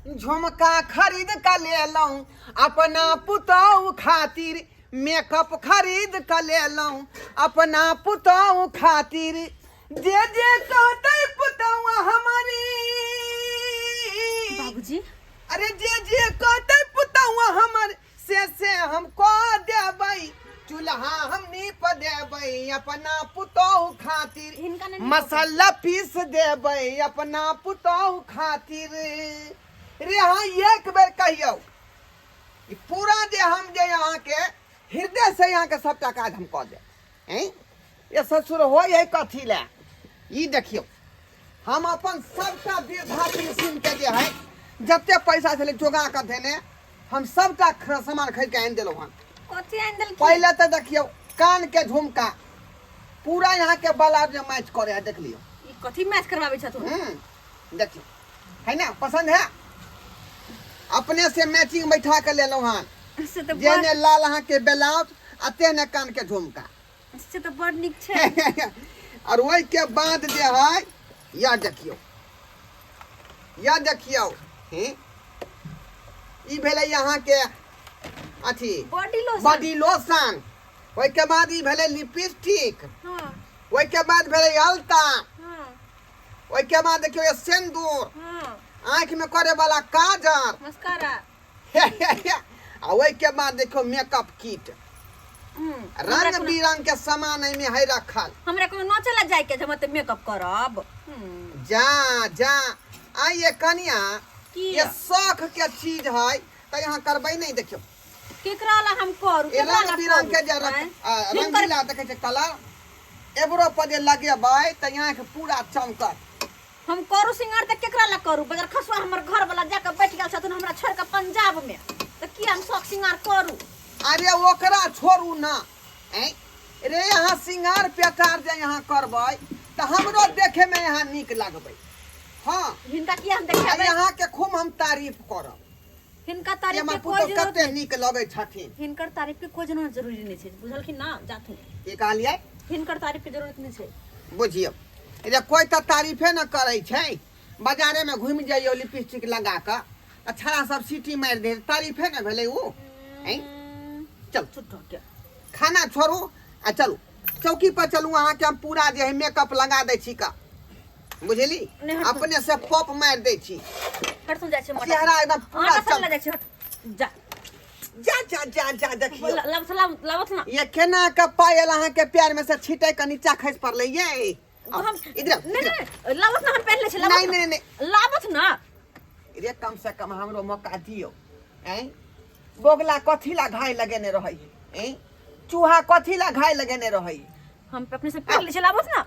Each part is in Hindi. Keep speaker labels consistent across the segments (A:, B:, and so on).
A: झुमका खरीद कर ले लूं अपना पुतौ खातिर, मेकअप खरीद कर ले लूं अपना पुतौ खातिर। जे जे कहते पुतौआ हमारी
B: बाबूजी
A: अरे जे जे कहते पुतौआ हमर से हमको देबै, चूल्हा हमनी पर देबै अपना पुतौ खातिर, मसाला पीस देबै अपना पुतौ खातिर। रे हाँ एक बेर कहियो पूरा जे हम जे यहाँ के हृदय से यहाँ के सबटा काज हम कह दे। ये ससुर हो है कथी ले ई देखियो हम अपन सबटा वृद्धा पेंशन के जे है जते पैसा छले जोगा के देने हम सबटा सामान खरीद के आन देलो हन।
B: कथी आन देल?
A: पहले तो देखियो कान के झुमका पूरा यहाँ के बाला जे मैच करे है देख लियो।
B: ई कथी मैच करवाबे छ तू?
A: देखियो है ना पसंद है, अपने से मैचिंग बैठा के ले लो हन।
B: से तो
A: जेने लाल अहाँ के ब्लाउज आ तेने कान के झुमका
B: से तो बड़ निक छै।
A: और वही के बाद जे है या देखियो ई भेले यहाँ के अथी बॉडी लोशन, वही के बाद ई भेले लिपस्टिक,
B: हां
A: वही के बाद भेले अलता,
B: हां
A: वही के बाद देखियो ये सिंदूर,
B: हां
A: आँख में करे वाला काजल,
B: मस्कारा,
A: आ वही के बाद देखो मेकअप किट, रंग बिरंग के सामान में है रखल।
B: हमरा कोनो न चला जाय के जब मेकअप करब।
A: जा जा आइए कनिया ये शौक के चीज है तो यहाँ करबै नहीं। देखियो
B: केकरा ला हम करू?
A: रंग बिरंग के जे रंगीला देखे छै कलर एबरो पर जे लगेबै त यहाँ के पूरा चमकत।
B: हम करू सिंगार त केकरा ला करू? बजार खसवा हमर घर वाला जाके बैठ गेल छथुन हमरा छोड़ के पंजाब में, त की हम शौक सिंगार करू?
A: अरे ओकरा छोड़ू ना रे, यहाँ सिंगार पेटार जे यहाँ करबै त हमरो देखे में यहाँ निक लगबै। हाँ
B: हिनका की हम देखेबै?
A: यहाँ के खूब हम तारीफ करब।
B: हिनका तारीफ के कोई
A: कते
B: जरूरत
A: निक लगै छथिन।
B: हिनकर तारीफ के कोई जरूरी नहीं छै, बुझलखिन ना? जाथु
A: की कहलियै?
B: हिनकर तारीफ के जरूरत नहीं छै।
A: बुझियो रे कोई तो तारीफे न करे छै, बाजारे में घूम जाइयो लिपस्टिक लगा के अच्छा सब सीटी मार दे तारीफे न भेलै उ। चल
B: छुट्टो के
A: खाना छोड़ू आ चलू चौकी पर चलू, अहाँ के हम पूरा जे है मेकअप लगा दै छी का, बुझली? अपने से पॉप मार दै छी,
B: हट सुन जाय छै मोटा
A: चेहरा एकदम पूरा
B: चल जाय छै। जा
A: जा जा जा जा देखियो
B: लावत ना
A: ये केना के पायल अहाँ के पैर में से छीटे के नीचा खस पड़ले ये।
B: हम
A: इधर
B: नहीं लावत ना, हम पहले से
A: नहीं नहीं नहीं
B: लावत ना
A: रे, कम से कम हमरो मौका दियो। बोगला कथी ला घाय लगेने रहै, चूहा कथी ला घाय लगेने रहै,
B: हम अपने से पहले से लावत ना।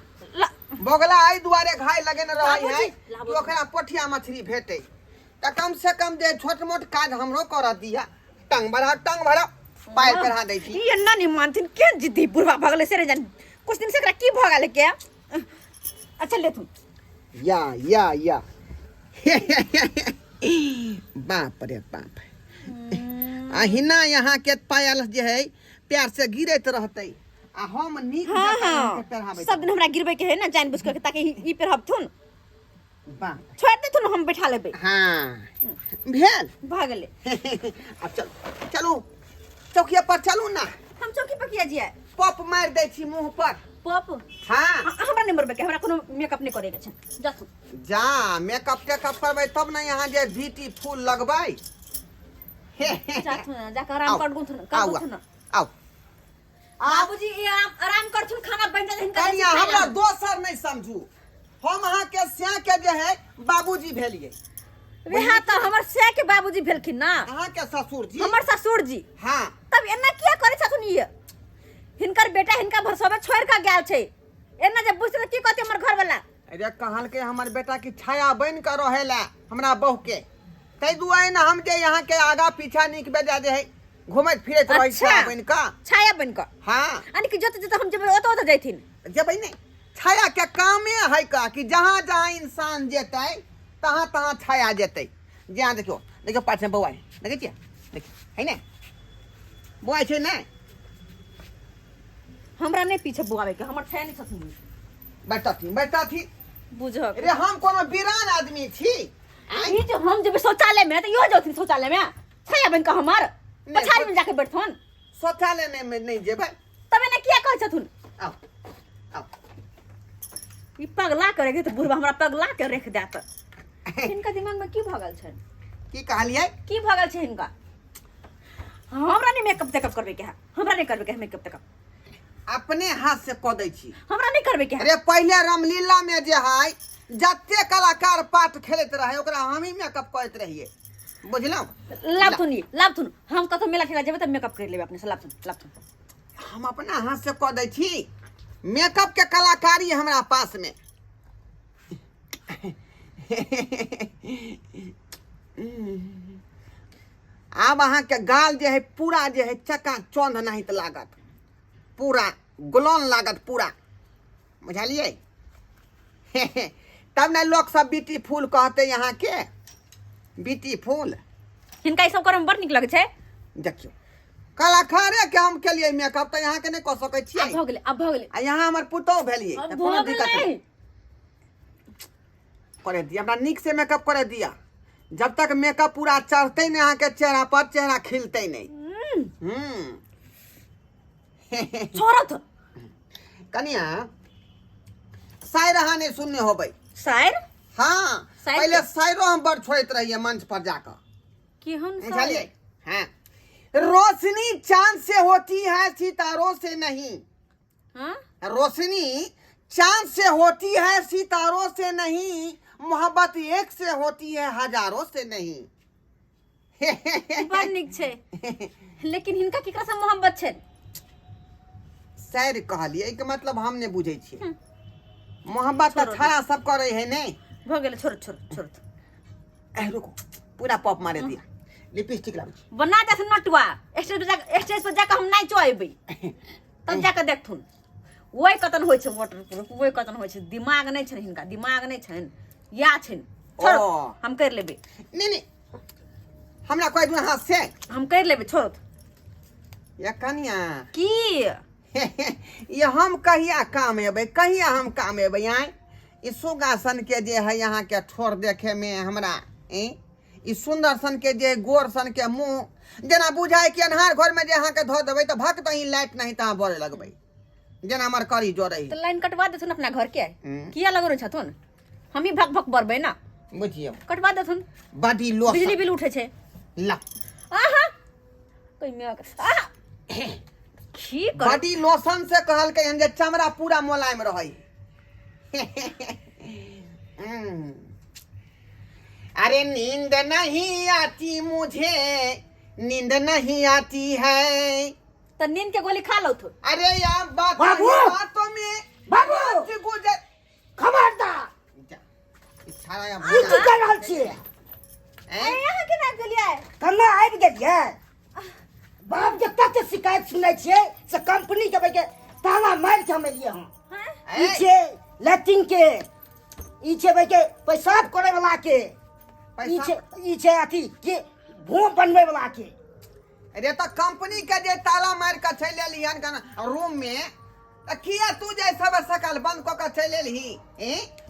A: बोगला आई दुआरे घाय लगेने रहै है कि ओकरा पोठिया मछली भेटै त कम से कम जे छोट मोट काज हमरो कर दिया। टंग भरा पायल पहरा दै छी।
B: ये ना नहीं मानथिन के जिद्दी बुढ़वा भगले से रे जान कुछ दिन से एकरा की भ गेल के। अच्छा ले तू
A: या बाप रे बाप, अहिना यहाँ के पायल जे है प्यार से गिरत रहते आ हम नीक
B: पहराबै। सब दिन हमरा गिरबै के है ना जान बुझ के ताकि ई पहरब थुन।
A: बा
B: छोड़ दे थुन हम बैठा लेबै।
A: हां भेल
B: भ गेले।
A: अब चलू चौकिया पर चलू ना।
B: हम चौकी पर किया जिया
A: पॉप मार दै छी मुंह पर।
B: पॉप?
A: हां
B: हमरा नंबर पे के हमरा कोनो मेकअप नहीं करे के छै। जा तू
A: जा मेकअप टेकअप करबै तब ना यहाँ जे ब्यूटीफुल लगबै।
B: जा तू जाके आराम कर गुथुन
A: आओ
B: बाबूजी ये आराम करथुन, खाना बन जाए हिनका।
A: कनिया हमरा दोसर नहीं समझू, हम अहाँ के स्या के जे है बाबूजी भेलिए।
B: वहाँ तो हमर से के बाबूजी भेलखिन ना,
A: अहाँ के ससुर जी,
B: हमर ससुर जी।
A: हां
B: तब एना किया करे छथुन ये? हिनकर बेटा हिनका भरसबे छोड़ के गेल छै, एना जे बुझते की कहते हमर घर वाला?
A: अरे कहल के हमर बेटा की छाया बन कर रहेला हमरा बहू के, तै दुआरे ना हम जे यहाँ के आगा पीछा निक बेजा जे है घुमैत फिरैत रहै
B: छाया बन का।
A: हां
B: यानी कि जत हम जेबै ओत जैथिन
A: जेबै नहीं। छाया के कामे है का कि जहाँ जहाँ इंसान जेतै तहाँ तहाँ छाया जेतै। जहाँ देखियो पाछे बौआ देखै छियै, देखियो है ना बौआ छै ना,
B: हमरा नहीं पीछे बुआवे के, हमर छाया नहीं छथुन।
A: बैठा थी
B: बुझ
A: रे, हम कोनो वीरान आदमी छी
B: ई जो हम जब शौचालय में तो यो जोथिन शौचालय में छया बन का हमार पछाड़ी में जाके बैठथन
A: शौचालय में नहीं जेबै
B: तबे ने किया कहै छथुन
A: आओ आओ
B: ई पगला करेगे तो बुढ़वा हमरा पगला के रख देत इनका दिमाग में की भगल छन
A: की कहलियै
B: की भगल छै इनका हमरा नहीं मेकअप तेकअप करबे के है हमरा नहीं करबे के है मेकअप तेकअप
A: अपने हाथ से कऽ दै छी
B: हमरा नहीं करबे के है
A: अरे पहले रामलीला में जे है जते कलाकार पाठ खेलैत रहे ओकरा हम ही मेकअप करैत रहिए बुझलौ
B: लाभथुन हम कतो मेला ठेला जेबे त मेकअप कर लेबे अपने से लाभथुन
A: हम अपना हाथ से कऽ दै छी मेकअप के कलाकारी हमरा पास में आब अहाँ के गाल जे है पूरा जे है चका चौंध नहीं त लागत पूरा ग्लोन लागत पूरा बुझलिए तब ना लोग सब ब्यूटीफुल कहते यहाँ के ब्यूटीफुल
B: हिनका ई सब करे में बड़ निक लगे छै
A: देखियो कलाकारे के हम केलिए मेकअप त यहाँ के नहीं कह सकै छी
B: अब भ गेलै
A: आ यहाँ हमर पुतौ भेलिए त कोनो दिक्कत नहीं करे दिया हमरा निक से मेकअप करे दिया जब तक मेकअप पूरा चढ़ते नहीं अहाँ के चेहरा पर चेहरा खिलते नहीं
B: छोरत
A: कनिया शायर अहाँ नहीं सुनने होबै
B: शायर
A: हाँ
B: शायर
A: पहले शायरो हम बड़ छोड़त रहिए मंच पर जाकर
B: केहन
A: बुझलिए हाँ रोशनी चांद से होती है सितारों से नहीं
B: हां
A: रोशनी चांद से होती है सितारों से नहीं मोहब्बत एक से होती है हजारों से नहीं
B: बड़ निक छै लेकिन हिनका केकरा से मोहब्बत छै
A: शायर कहलिए के मतलब हम ने बुझै छी मोहब्बत त छाड़ा सब करे है ने
B: भ गेलै छोड़
A: ए रुको पूरा पॉप मारे दिया लिपस्टिक लाबै
B: बना दे नटवा स्टेज पर जाके हम नहीं चोएबै तब जाके देखथुन ओइ कतन होय छै वाटर प्रूफ ओइ कतन होय छै दिमाग नहीं छै हिनका दिमाग नहीं छै या छै छोड़ हम कर लेबै
A: नहीं हमरा कोई दूर हाथ से
B: हम कर लेबै छोड़
A: या कनिया
B: की
A: ये हम कहिया काम हम काम एबै आय ई सुगासन के जे है यहाँ के ठोर देखे में हमरा ई सुंदर सन के जे गोर सन के मुंह जेना बुझाय कि अन्हार घर में जे अहाँ के धो देबै त भक तही लाइट नहीं त बड़े लगबै जेना हमर करी जोड़ै
B: तो लाइन कटवा देथुन अपना घर के किया लगरो छथुन हम ही भक भक बरबै ना
A: बुझियो
B: कटवा देथुन
A: बॉडी लोशन
B: बिजली बिल उठे छै
A: ला
B: आहा कोई में आहा की कर
A: बॉडी लोशन से कहल के जे चमड़ा पूरा मुलायम रहै अरे नींद नहीं आती मुझे नींद नहीं आती है
B: तो नींद के गोली खा लो तू
A: अरे यार बातों में बाबू गुजर
C: खबरदार
A: इशारा या
C: ई की कर रहल छियै
B: यहाँ के ना गेलियै
C: कन्ना आबि गेलियै बाप के तते शिकायत सुनै छियै से कंपनी के के ताला मार के हम एलियै हम ई छै लैट्रिन के ई छै के पेशाब करे वाला के ई छै अथी के भूम बनवे वाला के
A: अरे तो कंपनी के जे ताला मार के चल एलिहन का रूम में त किया तू जे सब सकल बंद क के चल एलही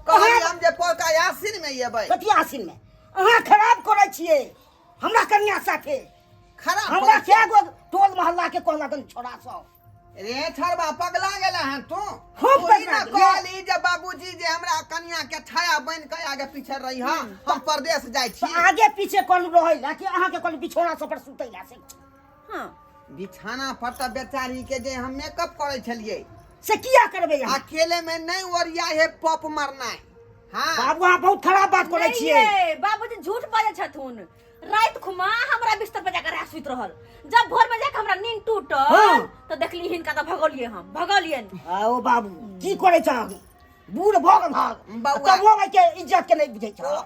A: कहली हम जे पोका यासिन में येबै
C: कथि आसिन में अहाँ खराब करे छियै हमरा कन्या साथे
A: खराब
C: हमरा क्या गो टोल मोहल्ला के कहला कन छोड़ा सब
A: रे छरबा पगला गेला हन तू
C: हम
A: तू
C: पगला
A: ना कहली जे बाबूजी जे हमरा कन्या के छाया बन के आगे पीछे रही हम परदेश जाय छी
C: आगे पीछे कोन रहै ला कि अहाँ के कोन बिछौना सब पर सुतै ला से
B: हां
A: बिछाना पर त बेचारी के जे हम मेकअप करे छलिए
C: से किया करबे यहाँ
A: अकेले में नहीं ओरिया है पॉप मारना हां
C: बाबू अहाँ बहुत खराब बात करे छियै
B: बाबूजी झूठ बाजै छथुन रात खुमा हमरा बिस्तर पे जाकर सुत रहल जब भोर में जाके हमरा नींद टूटल तो देखली हिनका त भगलिए
C: आओ बाबू की करे छ बूढ़ भग भाग तब वो के इज्जत के नहीं बुझै छ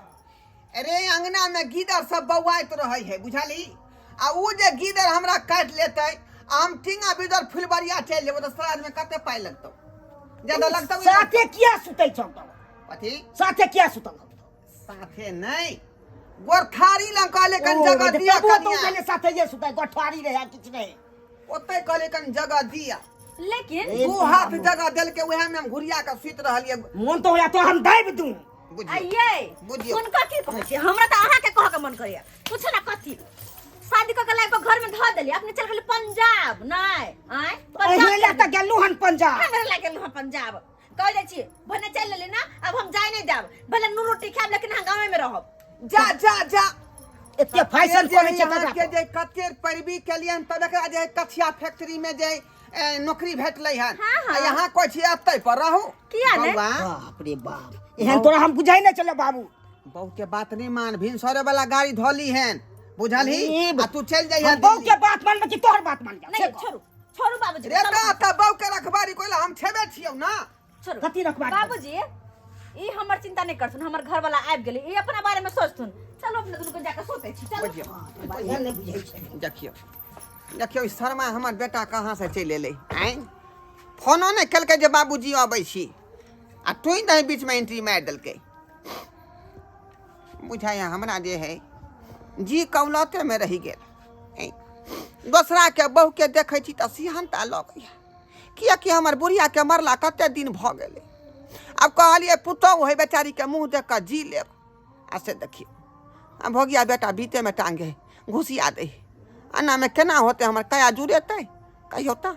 A: अरे अंगना में गीदर सब बौआइत रहे है बुझाली आ उ जे गीदर हमरा काट लेतै हम टिंगा बिदर फुलबरिया चल जेबो त समाज में कते पाई लगतौ ज्यादा लगतौ
C: साथे किया सुतै छ
A: कथि
C: साथे किया सुतल
A: साथे नहीं गोरखारी ला कहले कन जगह दिया कनिया
C: तो साथे जे सुतै गोठारी रहे किछ नहीं
A: ओते कहले कन जगह दिया
B: लेकिन
A: दू हाथ जगह देल के उहे में हम घुरिया के सुत रहलिए
C: मन तो होया तो हम दाब दूं
A: बुझियौ।
B: आइए
A: बुझियौ।
B: हुनका की कहै छै हमरा त अहाँ के कह के मन करैया पूछ ना कथी शादी क के लाइक घर में ध देली अपने चल गेली पंजाब नहीं आय
C: एहे ले त गेलु हन पंजाब
B: हमरा लाग गेल पंजाब कह जाइ छी भने चल लेली ना अब हम जाय नहीं देब भले नून रोटी खाब लेकिन हम गांव में रहब
A: जा जा जा
C: एते फैशन करे छै
A: यहाँ के
C: दादा
A: जे कतेर पैरवी केलियन तब एकरा जे कथिया फैक्ट्री में जे नौकरी भेटलै हन
B: हाँ, हाँ।
A: आ यहाँ कोइ छी अतै पर रहू
B: किया ने?
A: बौआ,
C: बाप रे बाप एहन तोरा हम बुझाई नहीं चले बाबू
A: बहू के बात नहीं मान भिनसरे वाला गाड़ी धोली हन बुझलही
C: ई
A: आ तू चल जाइए
C: हम बहू के बात मानबे कि तोहर बात मान जा
B: नहीं छोड़ू छोड़ू बाबूजी
A: रे त बहू के रखबारी कोइला हम छेबे छियौ ना
B: छोड़ू
C: कथी रखबारी?
B: बाबूजी ई हमर चिंता नहीं करथुन हमर घर वाला आबि गेली ई अपना बारे में सोचथुन चलो अपने दुनू के जाके सोचै छी चलो
A: बुझियौ
C: एहन नहीं बुझै छै
A: देखियो देखियो ई शर्मा हमर बेटा कहाँ से चलि एलै आइ फोनो नहीं केलकै जे बाबूजी अबै छी आ तोई नहीं बीच में एंट्री मारि देलकै बुझाइया हमरा जे है जी कौलते में रहि गेल दोसरा के बहू के देखै छी तऽ सिहनता लगैया कियाकि हमर बुढ़िया के मरला कते दिन भऽ गेलै अब कहलिए पुतहु है बेचारी के मुँह देख कर जी लेब आ से देखियो आ भोगिया बेटा बीते में टांगे घुसिया दे अन्ना में केना होते हमर कया जुड़ेतै कहियो तऽ